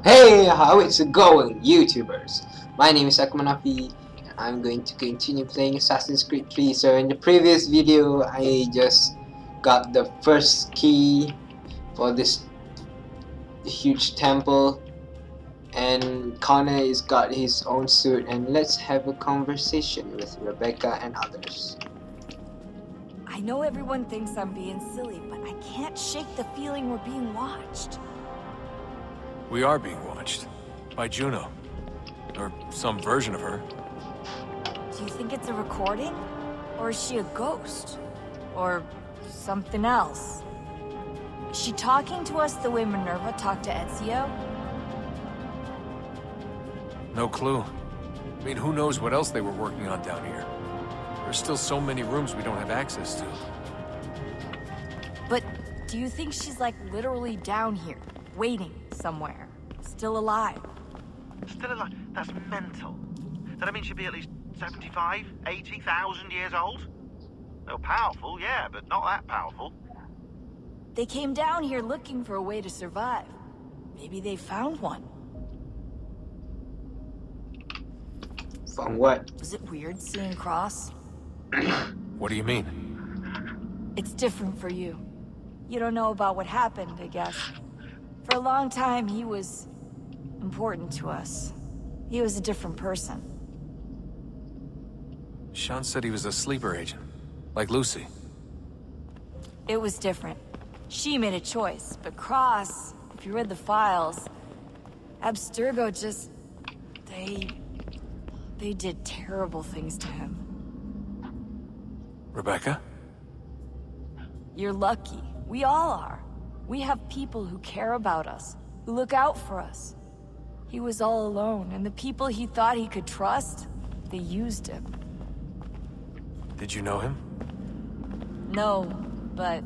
Hey, how it's going, YouTubers? My name is Akmal, and I'm going to continue playing Assassin's Creed 3. So in the previous video, I just got the first key for this huge temple, and Connor has got his own suit, and let's have a conversation with Rebecca and others. I know everyone thinks I'm being silly, but I can't shake the feeling we're being watched. We are being watched. By Juno. Or some version of her. Do you think it's a recording? Or is she a ghost? Or something else? Is she talking to us the way Minerva talked to Ezio? No clue. I mean, who knows what else they were working on down here? There's still so many rooms we don't have access to. But do you think she's like literally down here, waiting somewhere, still alive? Still alive? That's mental. That means she'd be at least 75, 80,000 years old? Well, powerful, yeah, but not that powerful. They came down here looking for a way to survive. Maybe they found one. From what? Was it weird seeing Cross? What do you mean? It's different for you. You don't know about what happened, I guess. For a long time, he was important to us. He was a different person. Sean said he was a sleeper agent. Like Lucy. It was different. She made a choice, but Cross, if you read the files, Abstergo just... They did terrible things to him. Rebecca? You're lucky. We all are. We have people who care about us, who look out for us. He was all alone, and the people he thought he could trust, they used him. Did you know him? No, but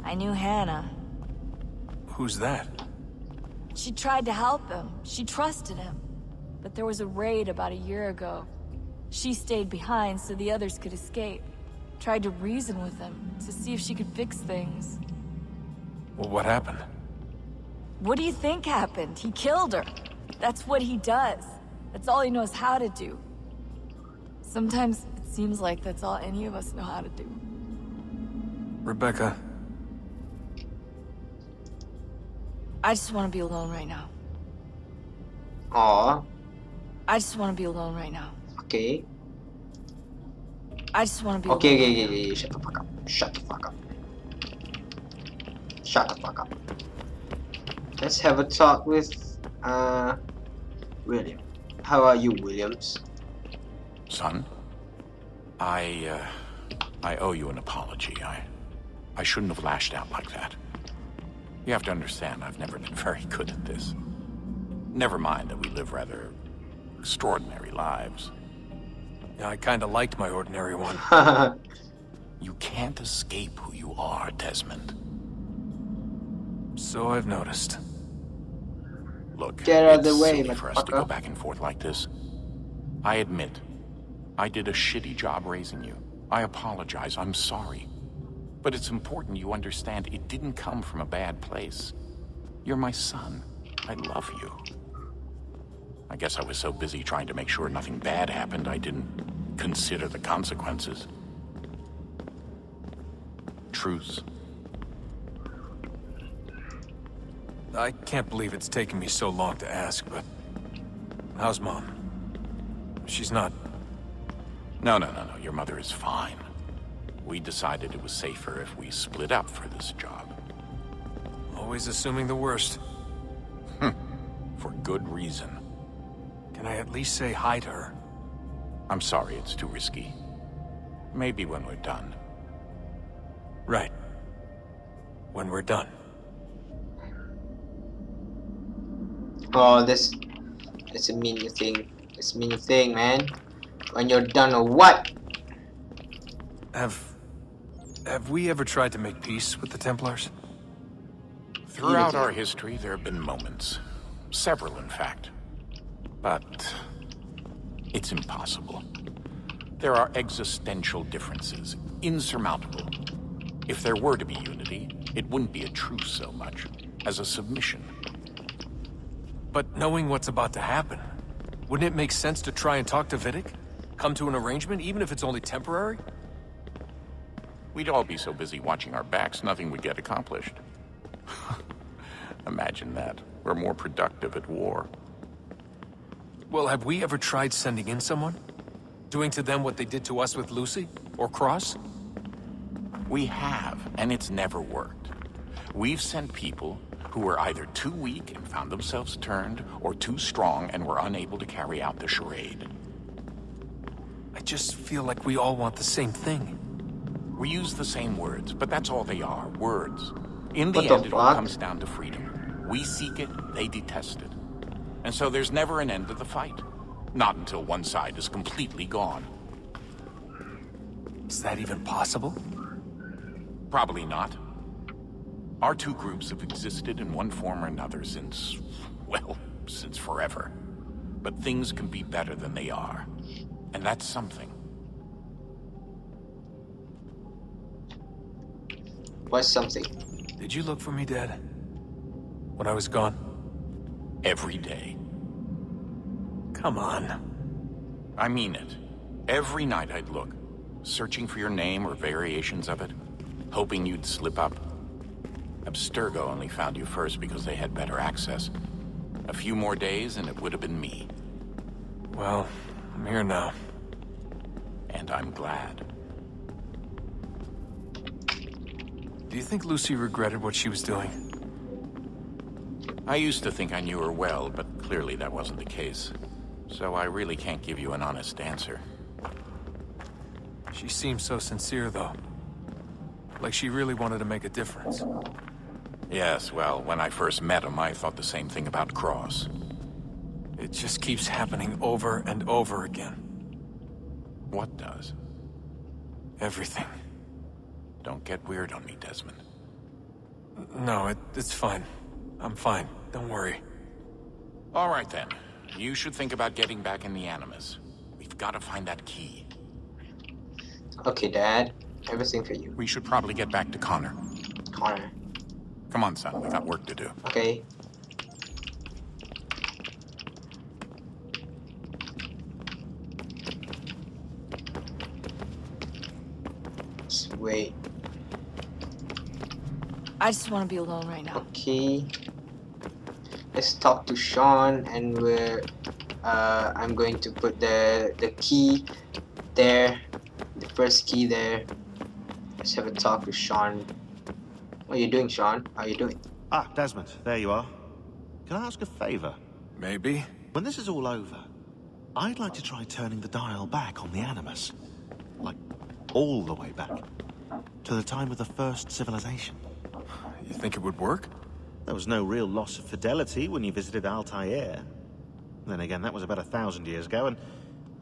I knew Hannah. Who's that? She tried to help him. She trusted him. But there was a raid about a year ago. She stayed behind so the others could escape. Tried to reason with him, to see if she could fix things. Well, what happened? What do you think happened? He killed her. That's what he does. That's all he knows how to do. Sometimes it seems like that's all any of us know how to do. Rebecca. I just want to be alone right now. Aww. I just want to be alone right now. Okay. I just want to be Okay, alone. okay. Shut the fuck up. Shut the fuck up. Shut the fuck up. Let's have a talk with William. How are you, Williams? Son, I owe you an apology. I shouldn't have lashed out like that. You have to understand, I've never been very good at this. Never mind that we live rather extraordinary lives. Yeah, I kinda liked my ordinary one. You can't escape who you are, Desmond. So I've noticed. Look, Get out of the it's way, silly for us to go motherfucker. back and forth like this. I admit, I did a shitty job raising you. I apologize, I'm sorry. But it's important you understand it didn't come from a bad place. You're my son. I love you. I guess I was so busy trying to make sure nothing bad happened, I didn't consider the consequences. Truce. I can't believe it's taken me so long to ask, but... How's Mom? She's not... No. Your mother is fine. We decided it was safer if we split up for this job. Always assuming the worst. For good reason. Can I at least say hi to her? I'm sorry, it's too risky. Maybe when we're done. Right. When we're done. Oh, that's a mean thing. It's a mean thing, man. When you're done or what? Have we ever tried to make peace with the Templars? Throughout our history, there have been moments. Several, in fact. But it's impossible. There are existential differences, insurmountable. If there were to be unity, it wouldn't be a truce so much as a submission. But knowing what's about to happen, wouldn't it make sense to try and talk to Vidic? Come to an arrangement, even if it's only temporary? We'd all be so busy watching our backs, nothing would get accomplished. Imagine that. We're more productive at war. Well, have we ever tried sending in someone? Doing to them what they did to us with Lucy? Or Cross? We have, and it's never worked. We've sent people who were either too weak and found themselves turned, or too strong and were unable to carry out the charade. I just feel like we all want the same thing. We use the same words, but that's all they are, words. In the What the end, it all fuck? comes down to freedom. We seek it, they detest it. And so there's never an end to the fight. Not until one side is completely gone. Is that even possible? Probably not. Our two groups have existed in one form or another since, well, since forever. But things can be better than they are. And that's something. What's something? Did you look for me, Dad? When I was gone? Every day. Come on. I mean it. Every night I'd look, searching for your name or variations of it, hoping you'd slip up. Abstergo only found you first because they had better access. A few more days and it would have been me. Well, I'm here now. And I'm glad. Do you think Lucy regretted what she was doing? I used to think I knew her well, but clearly that wasn't the case. So I really can't give you an honest answer. She seemed so sincere, though. Like she really wanted to make a difference. Yes, well, when I first met him, I thought the same thing about Cross. It just keeps happening over and over again. What does? Everything. Don't get weird on me, Desmond. No, it's fine. I'm fine. Don't worry. All right, then. You should think about getting back in the Animus. We've got to find that key. Okay, Dad. Everything for you. We should probably get back to Connor. Connor. Come on, son. We got work to do. Okay. Let's wait. I just want to be alone right now. Okay. Let's talk to Sean, and I'm going to put the key there, the first key there. Let's have a talk with Sean. What are you doing, Sean? How are you doing? Ah, Desmond, there you are. Can I ask a favor? Maybe? When this is all over, I'd like to try turning the dial back on the Animus. Like, all the way back. To the time of the first civilization. You think it would work? There was no real loss of fidelity when you visited Altair. Then again, that was about 1,000 years ago, and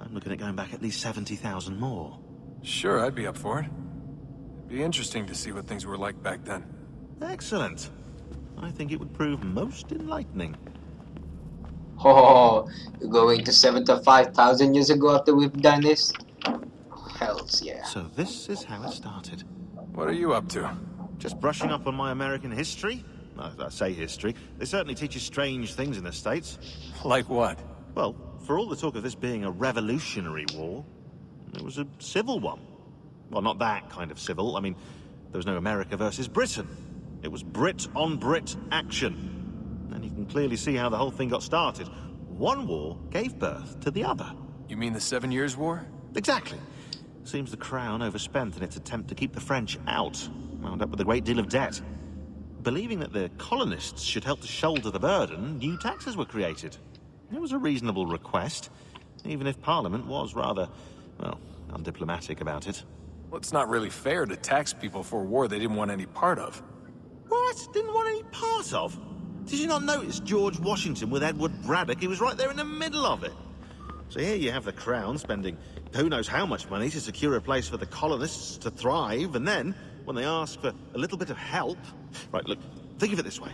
I'm looking at going back at least 70,000 more. Sure, I'd be up for it. It'd be interesting to see what things were like back then. Excellent. I think it would prove most enlightening. Oh, you're going to 75,000 years ago after we've done this? Hells yeah. So this is how it started. What are you up to? Just brushing up on my American history. I say history. They certainly teach you strange things in the States. Like what? Well, for all the talk of this being a revolutionary war, it was a civil one. Well, not that kind of civil. I mean, there was no America versus Britain. It was Brit on Brit action. And you can clearly see how the whole thing got started. One war gave birth to the other. You mean the 7 Years' War? Exactly. Seems the Crown overspent in its attempt to keep the French out. Wound up with a great deal of debt. Believing that the colonists should help to shoulder the burden, new taxes were created. It was a reasonable request, even if Parliament was rather, well, undiplomatic about it. Well, it's not really fair to tax people for a war they didn't want any part of. What? Didn't want any part of? Did you not notice George Washington with Edward Braddock? He was right there in the middle of it. So here you have the Crown spending who knows how much money to secure a place for the colonists to thrive, and then, when they ask for a little bit of help... Right, look, think of it this way.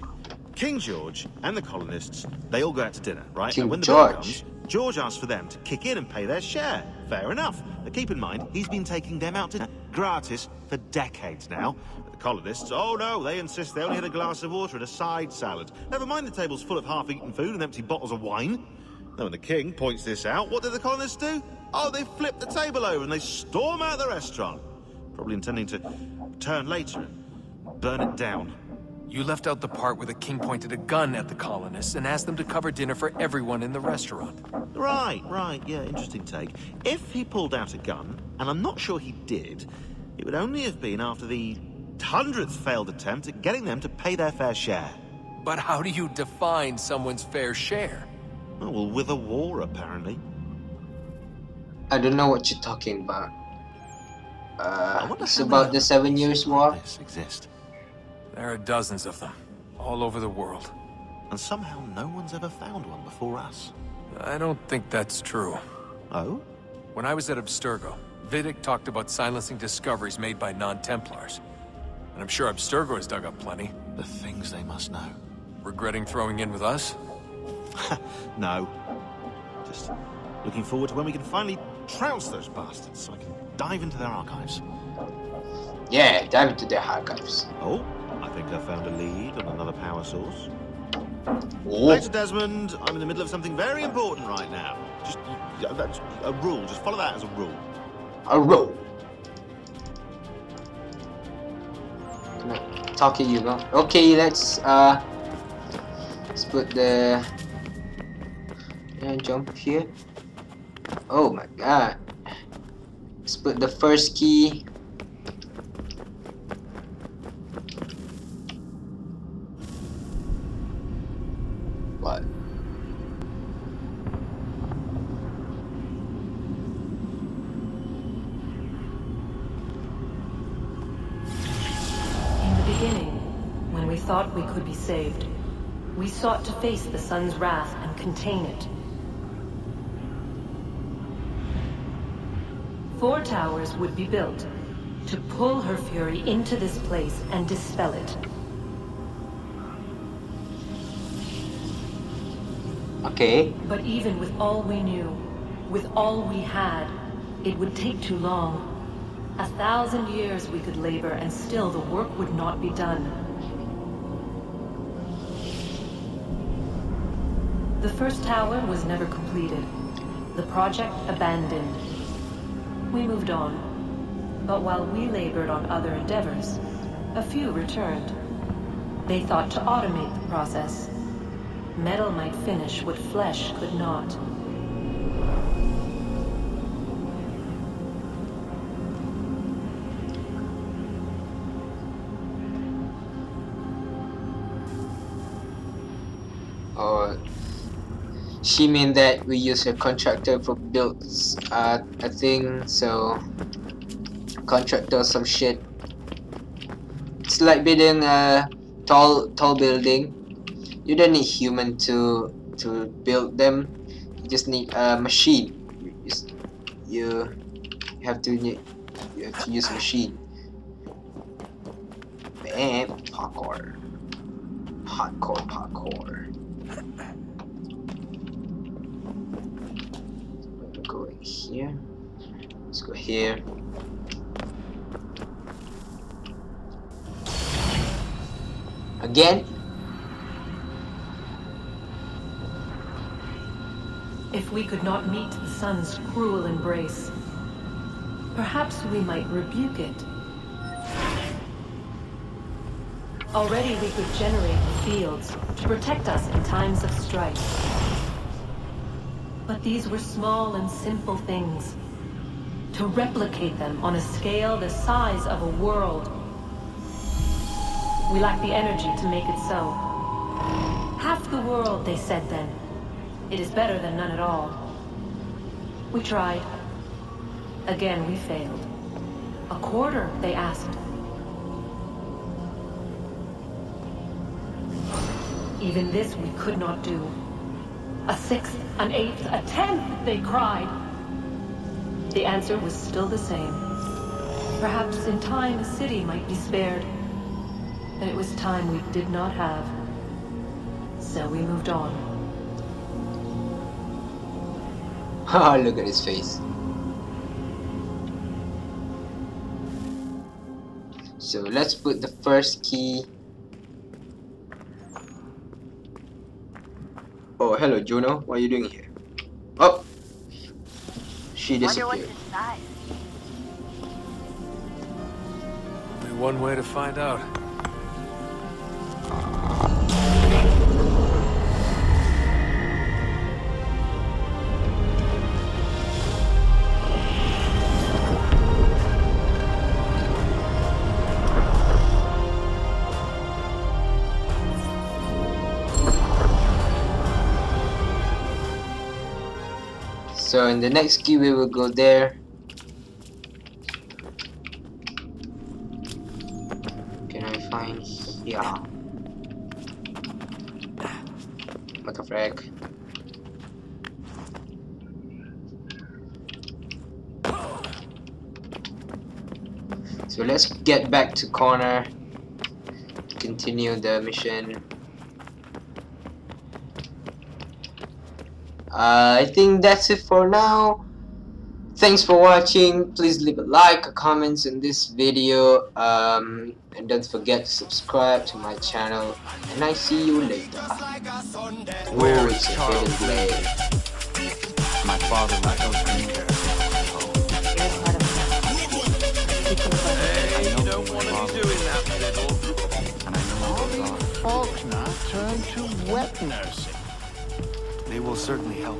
King George and the colonists, they all go out to dinner, right? King and when the bill George? comes, George asked for them to kick in and pay their share. Fair enough. But keep in mind, he's been taking them out to gratis for decades now. But the colonists, oh no, they insist they only had a glass of water and a side salad. Never mind the table's full of half-eaten food and empty bottles of wine. Now when the king points this out, what do the colonists do? Oh, they flip the table over and they storm out the restaurant. Probably intending to return later and burn it down. You left out the part where the king pointed a gun at the colonists and asked them to cover dinner for everyone in the restaurant. Right, yeah, interesting take. If he pulled out a gun, and I'm not sure he did, it would only have been after the 100th failed attempt at getting them to pay their fair share. But how do you define someone's fair share? Oh, well, with a war, apparently. I don't know what you're talking about. I wonder It's how about many the 7 Years' War. This exist. There are dozens of them, all over the world. And somehow no one's ever found one before us. I don't think that's true. Oh? When I was at Abstergo, Vidic talked about silencing discoveries made by non-Templars. And I'm sure Abstergo has dug up plenty. The things they must know. Regretting throwing in with us? No. Just looking forward to when we can finally trounce those bastards so I can dive into their archives. Yeah, dive into their archives. Oh, I think I found a lead on another power source. Oh, Later, Desmond. I'm in the middle of something very important right now. Just that's a rule. Just follow that as a rule. a row. Talking you know. Okay, let's put the jump here. Oh my god. Let's put the first key. What? In the beginning, when we thought we could be saved, we sought to face the sun's wrath and contain it. 4 towers would be built to pull her fury into this place and dispel it. Okay. But even with all we knew, with all we had, it would take too long. 1,000 years we could labor and still the work would not be done. The first tower was never completed. The project abandoned. We moved on. But while we labored on other endeavors, a few returned. They thought to automate the process. Metal might finish what flesh could not. Or she mean that we use a contractor for builds a thing, so contractor some shit. It's like building a tall building. You don't need human to build them. You just need a machine. You have to use a machine. Bam, parkour. Parkour. Go here. Let's go here. Again. If we could not meet the sun's cruel embrace, perhaps we might rebuke it. Already we could generate fields to protect us in times of strife. But these were small and simple things. To replicate them on a scale the size of a world, we lack the energy to make it so. Half the world, they said then. It is better than none at all. We tried. Again, we failed. A quarter, they asked. Even this we could not do. A sixth, an eighth, a tenth, they cried. The answer was still the same. Perhaps in time a city might be spared. But it was time we did not have. So we moved on. Oh, look at his face. So let's put the first key. Oh, hello Juno. What are you doing here? Oh, she disappeared. Only one way to find out. So in the next key we will go there. Can I find here? What the frick? So let's get back to corner. Continue the mission. I think that's it for now. Thanks for watching. Please leave a like, a comment in this video, and don't forget to subscribe to my channel, and I see you later. Where It's is a hidden Charles? blade. My father was so care. Hey, you don't want to be doing that, Fiddle. And I know All he these goes on. folks now turn to wet nursing. They will certainly help.